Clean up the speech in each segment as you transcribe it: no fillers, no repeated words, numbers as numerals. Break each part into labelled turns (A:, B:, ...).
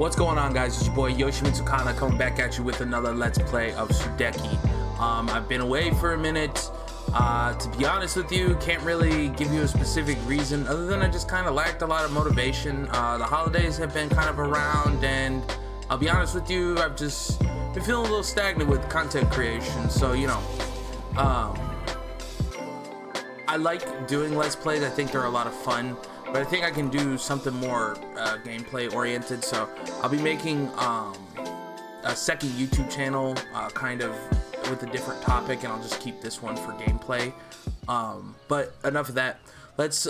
A: What's going on, guys? It's your boy Yoshimitsu Kana coming back at you with another Let's Play of Sudeki. I've been away for a minute. To be honest with you, can't really give you a specific reason other than I just kind of lacked a lot of motivation. The holidays have been kind of around, and I'll be honest with you, I've just been feeling a little stagnant with content creation. So, you know, I like doing Let's Plays. I think they're a lot of fun. But I think I can do something more gameplay oriented, so I'll be making a second YouTube channel kind of with a different topic, and I'll just keep this one for gameplay. But enough of that. Let's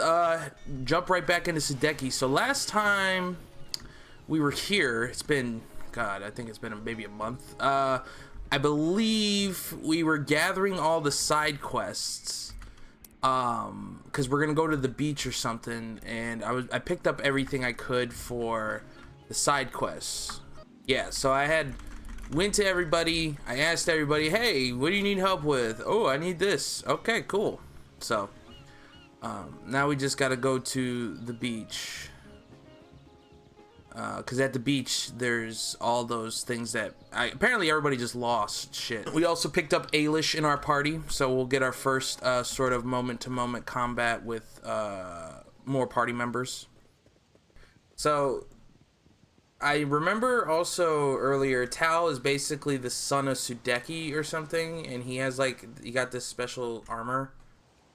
A: jump right back into Sudeki. So last time we were here, it's been, God, I think it's been maybe a month. I believe we were gathering all the side quests. Because we're gonna go to the beach or something, and I picked up everything I could for the side quests. Yeah, so I went to everybody, I asked everybody, hey, what do you need help with? Oh, I need this. Okay, cool. So now we just gotta go to the beach, because at the beach there's all those things that apparently everybody just lost shit. We also picked up Ailish in our party, so we'll get our first sort of moment-to-moment combat with more party members. So I remember also earlier, Tal is basically the son of Sudeki or something, and he got this special armor.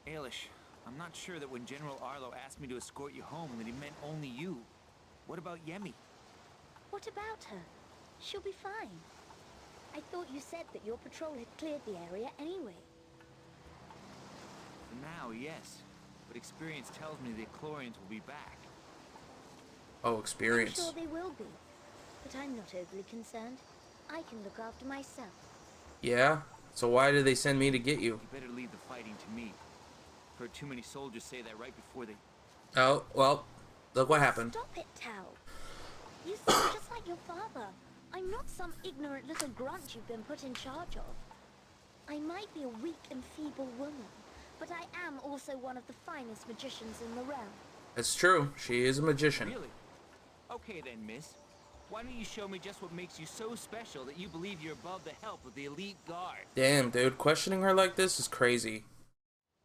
B: Ailish, I'm not sure that when General Arlo asked me to escort you home that he meant only you. What about Yemi?
C: What about her? She'll be fine. I thought you said that your patrol had cleared the area anyway.
B: For now, yes. But experience tells me the Chlorians will be back.
A: Oh, experience.
C: I'm sure they will be. But I'm not overly concerned. I can look after myself.
A: Yeah? So why did they send me to get you?
B: You better leave the fighting to me. Heard too many soldiers say that right before they...
A: Oh, well, look what happened.
C: Stop it, Tal. You sound just like your father. I'm not some ignorant little grunt you've been put in charge of. I might be a weak and feeble woman, but I am also one of the finest magicians in the realm.
A: It's true. She is a magician.
B: Really? Okay then, miss. Why don't you show me just what makes you so special that you believe you're above the help of the elite guard?
A: Damn, dude. Questioning her like this is crazy.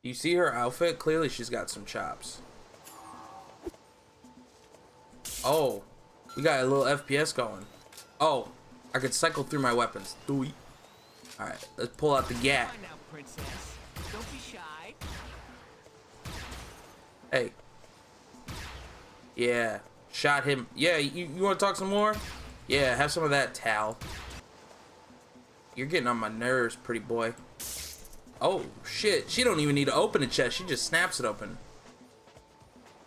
A: You see her outfit? Clearly she's got some chops. Oh. We got a little FPS going. Oh, I could cycle through my weapons. Alright, let's pull out the gat.
B: Come on now, princess. Don't be shy.
A: Hey. Yeah, shot him. Yeah, you want to talk some more? Yeah, have some of that, Tal. You're getting on my nerves, pretty boy. Oh, shit. She don't even need to open the chest. She just snaps it open.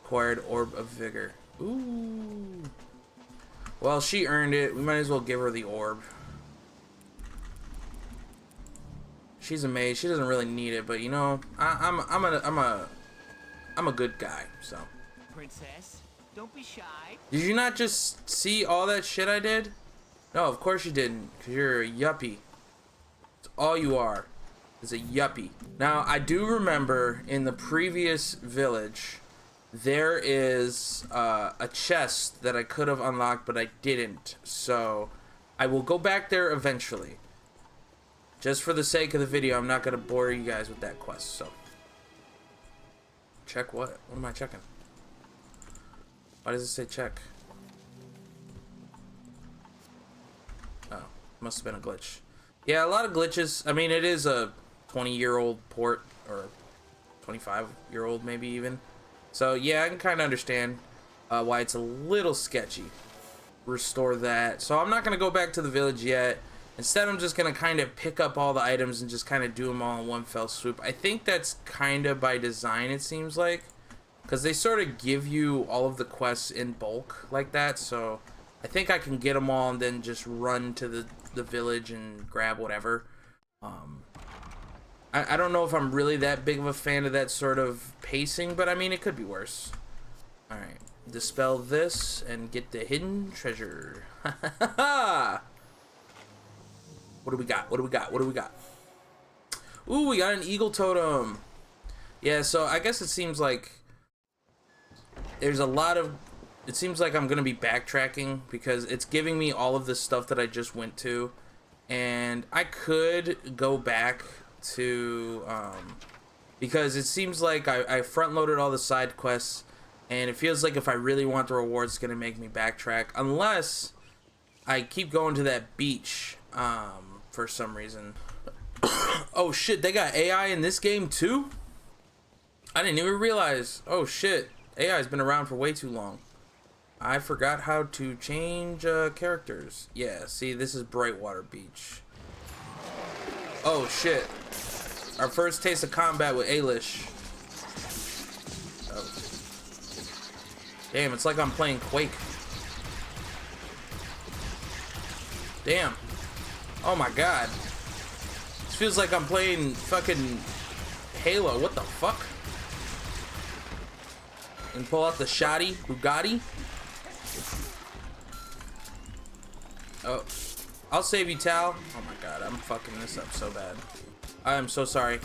A: Acquired Orb of Vigor. Ooh. Well, she earned it. We might as well give her the orb. She's a mage. She doesn't really need it, but you know, I'm a good guy. So.
B: Princess, don't be shy.
A: Did you not just see all that shit I did? No, of course you didn't, because you're a yuppie. It's all you are, is a yuppie. Now, I do remember in the previous village, there is a chest that I could have unlocked, but I didn't. So I will go back there eventually. Just for the sake of the video, I'm not going to bore you guys with that quest. So check what? What am I checking? Why does it say check? Oh, must have been a glitch. Yeah, a lot of glitches. I mean, it is a 20-year-old port, or 25-year-old maybe even. So yeah, I can kind of understand why it's a little sketchy. Restore that. So I'm not going to go back to the village yet. Instead, I'm just going to kind of pick up all the items and just kind of do them all in one fell swoop. I think that's kind of by design, it seems like. Because they sort of give you all of the quests in bulk like that. So I think I can get them all and then just run to the village and grab whatever. I don't know if I'm really that big of a fan of that sort of pacing, but I mean, it could be worse. Alright, dispel this and get the hidden treasure. What do we got? What do we got? What do we got? Ooh, we got an eagle totem. Yeah, so I guess it seems like there's a lot of it seems like I'm gonna be backtracking because it's giving me all of this stuff that I just went to, and I could go back to because it seems like I front loaded all the side quests, and it feels like if I really want the rewards, it's gonna make me backtrack unless I keep going to that beach for some reason. Oh shit, they got AI in this game too? I didn't even realize. Oh shit, AI's been around for way too long. I forgot how to change characters. Yeah, see, this is Brightwater Beach. Oh shit. Our first taste of combat with Ailish. Oh. Damn, it's like I'm playing Quake. Damn. Oh my god. This feels like I'm playing fucking Halo. What the fuck? And pull out the shoddy Bugatti. Oh, I'll save you, Tal. Oh my god, I'm fucking this up so bad. I am so sorry.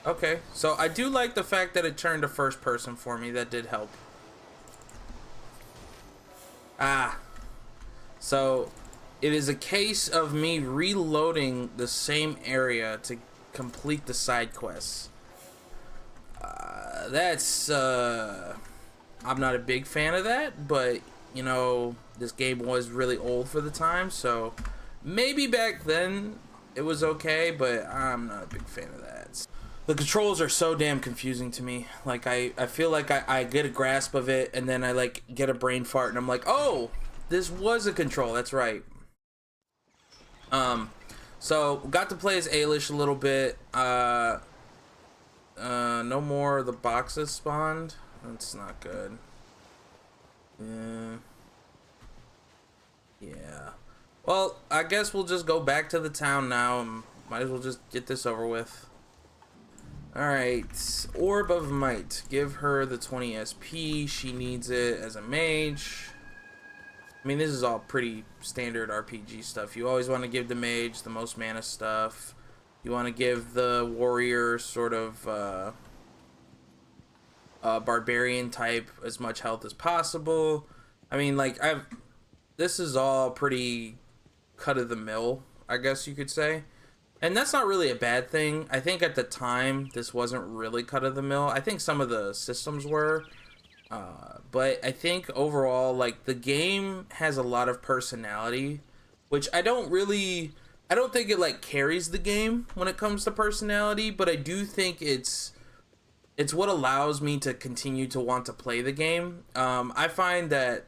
A: Okay, so I do like the fact that it turned to first person for me. That did help. So it is a case of me reloading the same area to complete the side quests. I'm not a big fan of that, but you know, this game was really old for the time, so maybe back then it was okay, but I'm not a big fan of that. The controls are so damn confusing to me. Like I feel like I get a grasp of it, and then I like get a brain fart and I'm like, oh, this was a control, that's right. So got to play as Ailish a little bit. No more of the boxes spawned. That's not good. Yeah. Well, I guess we'll just go back to the town now and might as well just get this over with. Alright. Orb of Might. Give her the 20 SP. She needs it as a mage. I mean, this is all pretty standard RPG stuff. You always want to give the mage the most mana stuff. You want to give the warrior sort of barbarian type as much health as possible. I mean, like, this is all pretty cut of the mill, I guess you could say. And that's not really a bad thing. I think at the time, this wasn't really cut of the mill. I think some of the systems were. But I think overall, like, the game has a lot of personality, which I don't think it, like, carries the game when it comes to personality, but I do think it's what allows me to continue to want to play the game. I find that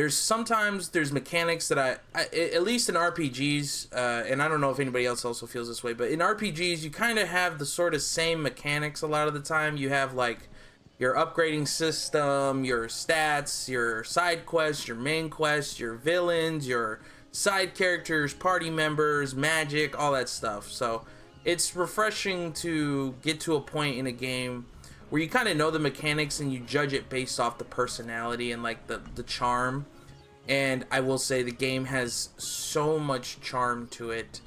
A: sometimes there's mechanics that I at least in RPGs, and I don't know if anybody else also feels this way, but in RPGs, you kind of have the sort of same mechanics a lot of the time. You have, like, your upgrading system, your stats, your side quests, your main quests, your villains, your side characters, party members, magic, all that stuff. So it's refreshing to get to a point in a game where you kind of know the mechanics and you judge it based off the personality and, like, the charm. And I will say the game has so much charm to it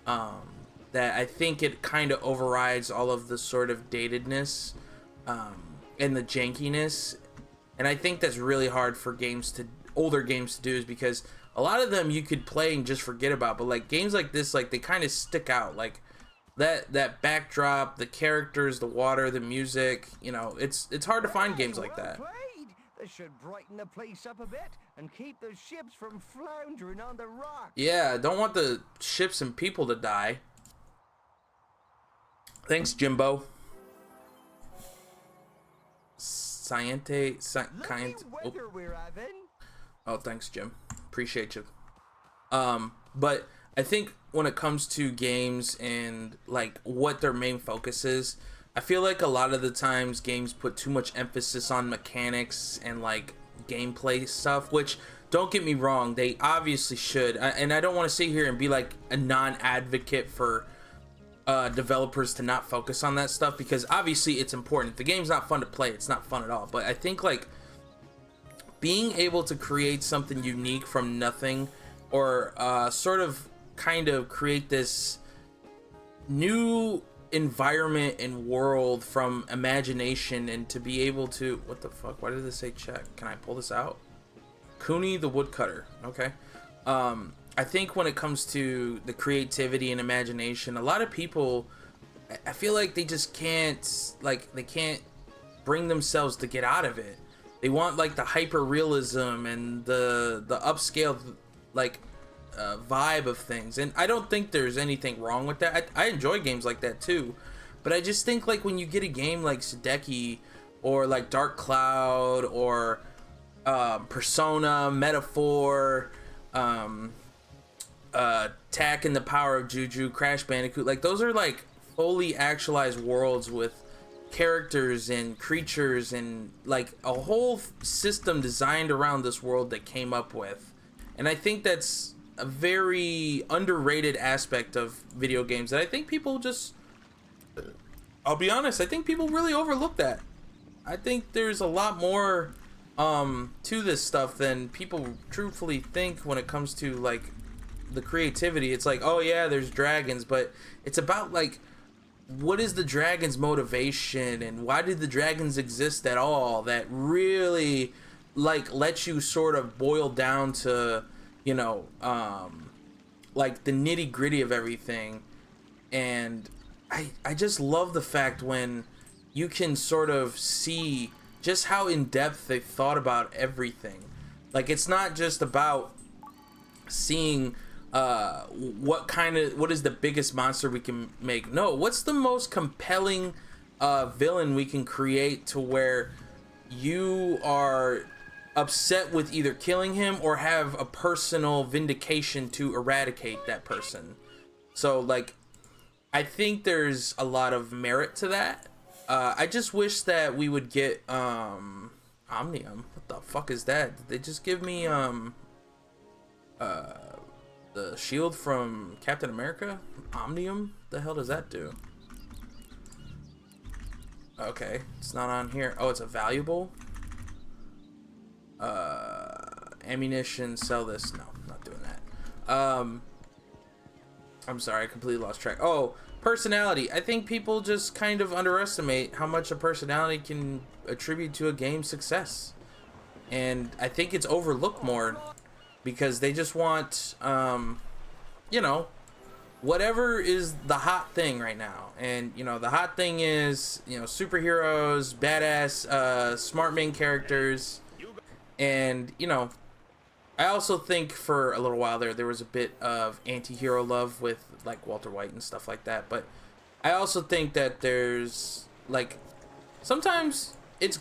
A: that I think it kind of overrides all of the sort of datedness and the jankiness. And I think that's really hard for older games to do, is because a lot of them you could play and just forget about, but like games like this, like, they kind of stick out. Like that backdrop, the characters, the water, the music, you know, it's hard to find games like that.
D: This should brighten the place up a bit and keep the ships from floundering on the rocks.
A: Yeah, don't want the ships and people to die. Thanks, Jimbo.
D: Weather we're having.
A: Oh, thanks, Jim. Appreciate you. But I think when it comes to games and, like, what their main focus is, I feel like a lot of the times games put too much emphasis on mechanics and, like, gameplay stuff, which, don't get me wrong, they obviously should. And I don't want to sit here and be, like, a non-advocate for developers to not focus on that stuff, because obviously it's important. If the game's not fun to play, it's not fun at all. But I think, like, being able to create something unique from nothing, or sort of kind of create this new environment and world from imagination, and to be able to, what the fuck, why did this say check? Can I pull this out? Cooney the woodcutter. Okay. I think when it comes to the creativity and imagination, a lot of people, I feel like they just can't, like, they can't bring themselves to get out of it. They want like the hyper realism and the upscale like vibe of things, and I don't think there's anything wrong with that. I enjoy games like that too, but I just think like when you get a game like Sudeki or like Dark Cloud or Persona, Metaphor, Tak and the Power of Juju, Crash Bandicoot, like those are like fully actualized worlds with characters and creatures and like a whole system designed around this world that came up with. And I think that's a very underrated aspect of video games that I think people just, I'll be honest, I think people really overlook that. I think there's a lot more to this stuff than people truthfully think when it comes to like the creativity. It's like, oh yeah, there's dragons, but it's about like, what is the dragon's motivation and why did the dragons exist at all, that really like lets you sort of boil down to, you know, like the nitty gritty of everything. And I just love the fact when you can sort of see just how in depth they thought about everything. Like it's not just about seeing what is the biggest monster we can make. No, what's the most compelling villain we can create to where you are upset with either killing him or have a personal vindication to eradicate that person. So like I think there's a lot of merit to that. I just wish that we would get Omnium. What the fuck is that? Did they just give me the shield from Captain America? Omnium? The hell does that do? Okay, it's not on here. Oh, it's a valuable. Ammunition, sell this. No, not doing that. I'm sorry, I completely lost track. Oh, personality. I think people just kind of underestimate how much a personality can attribute to a game's success. And I think it's overlooked more because they just want, you know, whatever is the hot thing right now. And, you know, the hot thing is, you know, superheroes, badass, smart main characters. And, you know, I also think for a little while there was a bit of anti-hero love with, like, Walter White and stuff like that. But I also think that there's, like, sometimes it's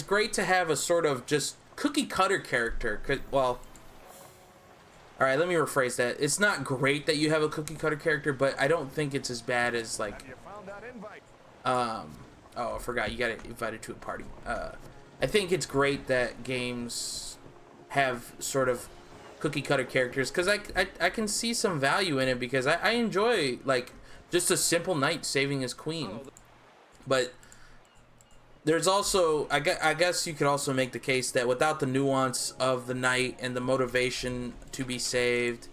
A: great to have a sort of just cookie-cutter character. Well, all right, let me rephrase that. It's not great that you have a cookie-cutter character, but I don't think it's as bad as, like, oh, I forgot, you got invited to a party. I think it's great that games have sort of cookie-cutter characters, because I can see some value in it, because I enjoy, like, just a simple knight saving his queen. But there's also, I guess you could also make the case that without the nuance of the knight and the motivation to be saved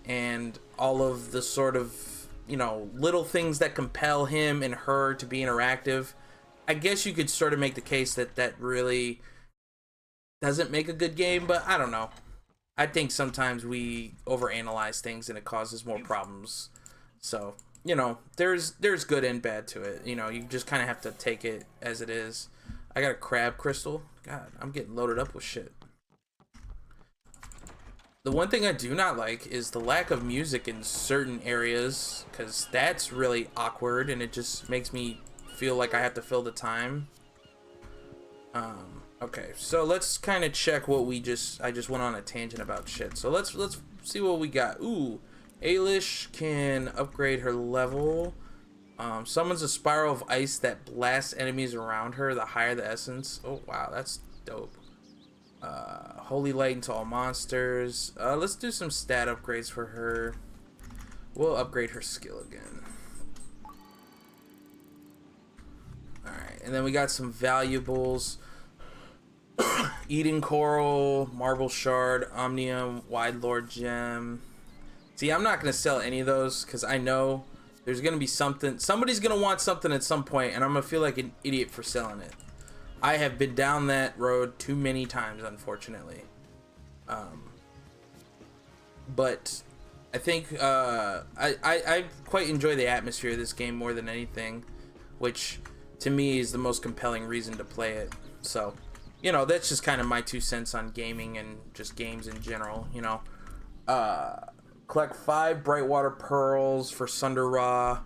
A: and all of the sort of, you know, little things that compel him and her to be interactive, I guess you could sort of make the case that that really doesn't make a good game. But I don't know. I think sometimes we overanalyze things and it causes more problems. So, you know, there's good and bad to it. You know, you just kind of have to take it as it is. I got a crab crystal. God, I'm getting loaded up with shit. The one thing I do not like is the lack of music in certain areas, because that's really awkward and it just makes me feel like I have to fill the time. Okay, so let's kind of check what I just went on a tangent about shit. So let's see what we got. Ooh, Ailish can upgrade her level. Summons a spiral of ice that blasts enemies around her, the higher the essence. Oh wow, that's dope. Holy light into all monsters. Let's do some stat upgrades for her. We'll upgrade her skill again. Alright, and then we got some valuables. Eden Coral, Marble Shard, Omnium, Wide Lord Gem. See, I'm not going to sell any of those because I know There's gonna be something. Somebody's gonna want something at some point, and I'm gonna feel like an idiot for selling it. I have been down that road too many times, unfortunately. But I think I quite enjoy the atmosphere of this game more than anything, which to me is the most compelling reason to play it. So, you know, that's just kind of my 2 cents on gaming and just games in general, you know. Collect 5 Brightwater Pearls for Sunder Raw.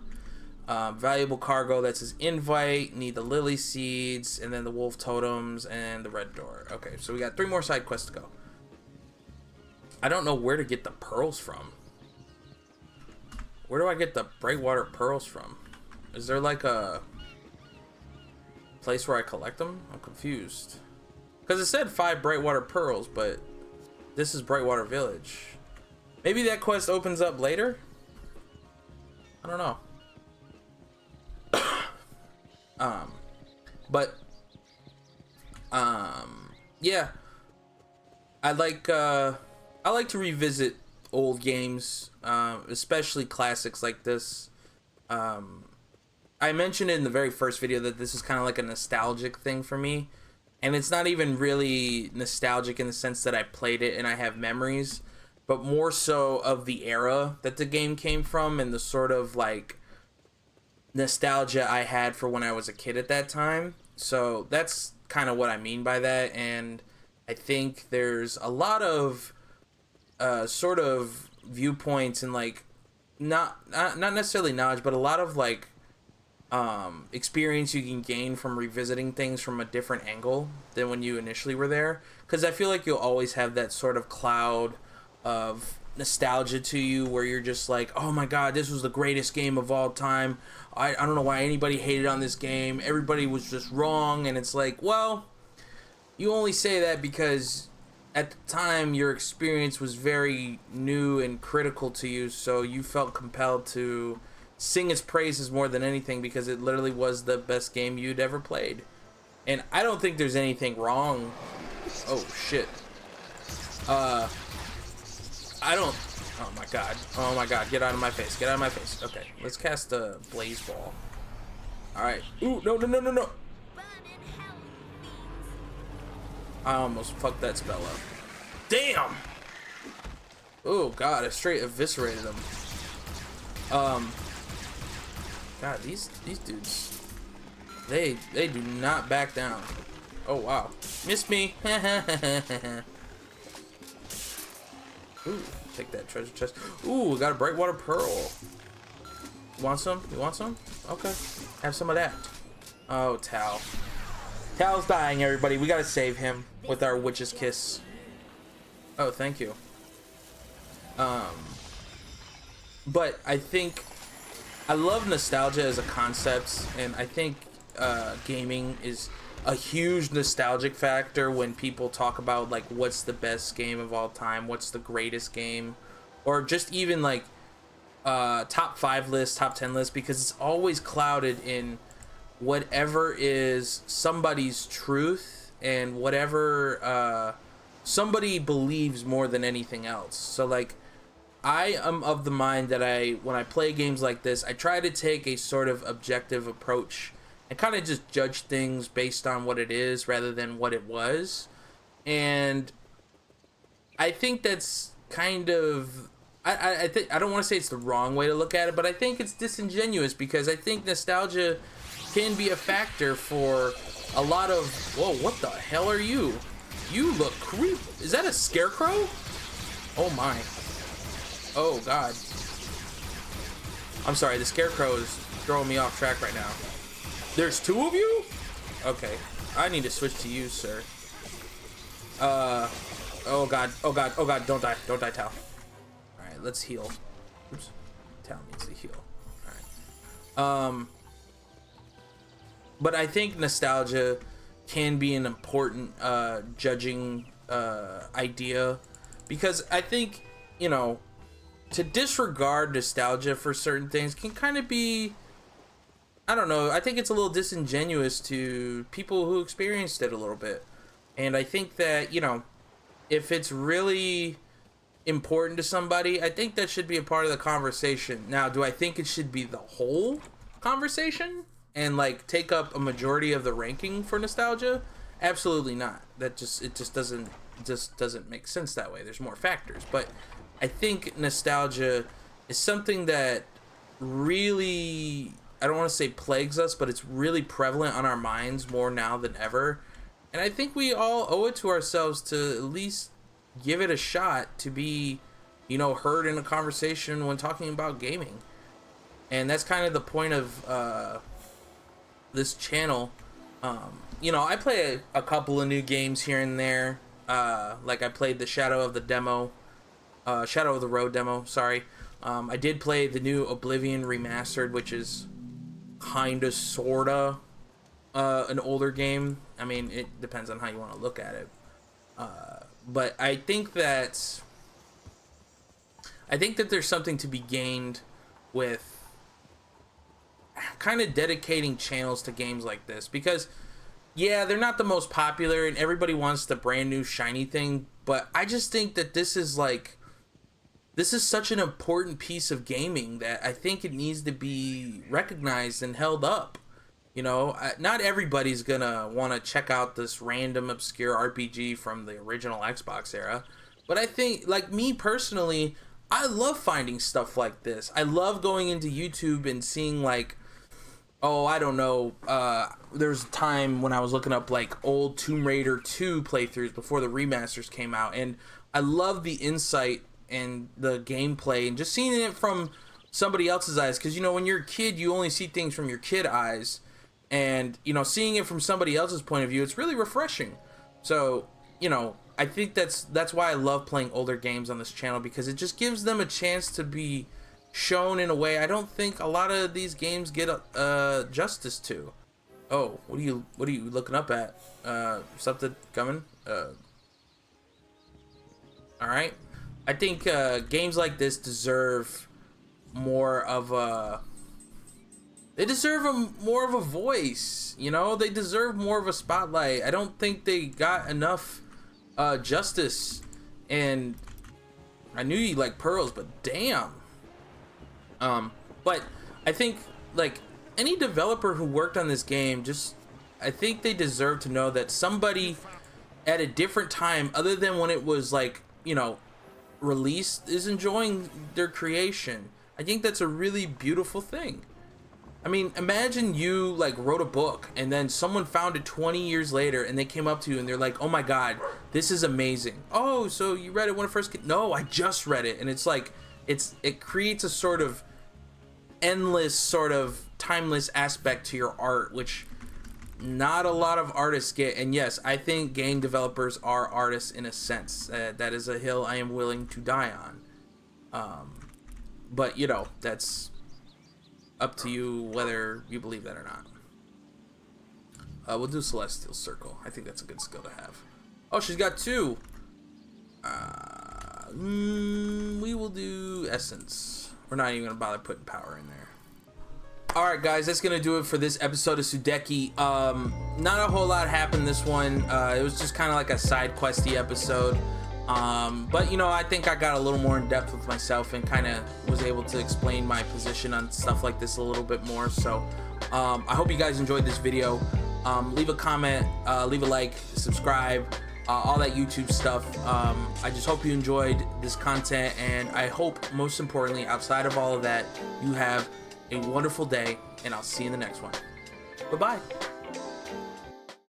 A: Valuable cargo, that's his invite. Need the Lily Seeds, and then the Wolf Totems, and the Red Door. Okay, so we got 3 more side quests to go. I don't know where to get the pearls from. Where do I get the Brightwater Pearls from? Is there like a place where I collect them? I'm confused. Because it said 5 Brightwater Pearls, but this is Brightwater Village. Maybe that quest opens up later? I don't know. Yeah. I like to revisit old games, especially classics like this. I mentioned in the very first video that this is kind of like a nostalgic thing for me, and it's not even really nostalgic in the sense that I played it and I have memories, but more so of the era that the game came from and the sort of like nostalgia I had for when I was a kid at that time. So that's kind of what I mean by that, and I think there's a lot of sort of viewpoints and like not necessarily knowledge, but a lot of like experience you can gain from revisiting things from a different angle than when you initially were there, because I feel like you'll always have that sort of cloud of nostalgia to you where you're just like, oh my god, this was the greatest game of all time. I don't know why anybody hated on this game, everybody was just wrong. And it's like, well, you only say that because at the time your experience was very new and critical to you, so you felt compelled to sing its praises more than anything because it literally was the best game you'd ever played. And I don't think there's anything wrong. Oh shit. I don't. Oh my god. Oh my god. Get out of my face. Get out of my face. Okay. Let's cast a blaze ball. Alright. Ooh, no, no, no, no, no. I almost fucked that spell up. Damn! Oh god, I straight eviscerated him. God, these dudes, they do not back down. Oh wow. Missed me. Ooh, take that treasure chest. Ooh, got a Brightwater Pearl. You want some? You want some? Okay. Have some of that. Oh, Tal. Tal's dying, everybody. We gotta save him with our witch's kiss. Oh, thank you. But I think I love nostalgia as a concept, and I think gaming is a huge nostalgic factor when people talk about like what's the best game of all time, what's the greatest game, or just even like top 5 lists, top 10 lists, because it's always clouded in whatever is somebody's truth and whatever somebody believes more than anything else. So like I am of the mind that when I play games like this, I try to take a sort of objective approach and kind of just judge things based on what it is rather than what it was. And I think that's kind of I think I don't want to say it's the wrong way to look at it, but I think it's disingenuous because I think nostalgia can be a factor for a lot of. Whoa, what the hell are you? You look creepy. Is that a scarecrow? Oh my. Oh god. I'm sorry, the scarecrow is throwing me off track right now. There's 2 of you? Okay. I need to switch to you, sir. Oh god. Oh god. Oh god. Don't die. Don't die, Tal. Alright, let's heal. Oops. Tal needs to heal. Alright. But I think nostalgia can be an important judging idea, because I think, you know, to disregard nostalgia for certain things can kind of be, I don't know, I think it's a little disingenuous to people who experienced it a little bit. And I think that, you know, if it's really important to somebody, I think that should be a part of the conversation. Now, do I think it should be the whole conversation and like take up a majority of the ranking for nostalgia? Absolutely not. It just doesn't make sense that way. There's more factors, but I think nostalgia is something that really, I don't want to say plagues us, but it's really prevalent on our minds more now than ever. And I think we all owe it to ourselves to at least give it a shot to be, you know, heard in a conversation when talking about gaming. And that's kind of the point of this channel. You know, I play a couple of new games here and there. Like I played the Shadow of the Road demo, sorry. I did play the new Oblivion Remastered, which is kinda sorta an older game. I mean, it depends on how you want to look at it. But I think that there's something to be gained with kind of dedicating channels to games like this, because yeah, they're not the most popular and everybody wants the brand new shiny thing, but I just think that this is such an important piece of gaming that I think it needs to be recognized and held up. You know, not everybody's gonna want to check out this random obscure RPG from the original Xbox era, but I think, like me personally, I love finding stuff like this. I love going into YouTube and seeing like, oh, I don't know, there's a time when I was looking up like old Tomb Raider 2 playthroughs before the remasters came out, and I love the insight and the gameplay and just seeing it from somebody else's eyes, because you know, when you're a kid, you only see things from your kid eyes. And, you know, seeing it from somebody else's point of view, it's really refreshing. So, you know, I think that's why I love playing older games on this channel, because it just gives them a chance to be shown in a way I don't think a lot of these games get justice to. Oh, what are you looking up at? Something coming? Alright. I think games like this deserve more of a... They deserve more of a voice, you know? They deserve more of a spotlight. I don't think they got enough justice. And I knew you like pearls, but damn. But I think, like, any developer who worked on this game, I think they deserve to know that somebody at a different time, other than when it was, like, you know, released, is enjoying their creation. I think that's a really beautiful thing. I mean, imagine you like wrote a book and then someone found it 20 years later and they came up to you and they're like, oh my god, this is amazing. Oh, so you read it when it first came? No, I just read it. And it's like, it creates a sort of endless, sort of timeless aspect to your art, which not a lot of artists get. And yes, I think game developers are artists in a sense. That is a hill I am willing to die on. But you know, that's up to you whether you believe that or not. We'll do Celestial Circle. I think that's a good skill to have. Oh, she's got 2. We will do Essence. We're not even gonna bother putting power in there. Alright guys, that's gonna do it for this episode of Sudeki. Not a whole lot happened this one. It was just kind of like a side questy episode. But you know, I think I got a little more in depth with myself and kind of was able to explain my position on stuff like this a little bit more. So I hope you guys enjoyed this video. Leave a comment, leave a like, subscribe, all that YouTube stuff. I just hope you enjoyed this content, and I hope most importantly, outside of all of that, you have a wonderful day, and I'll see you in the next one. Bye-bye.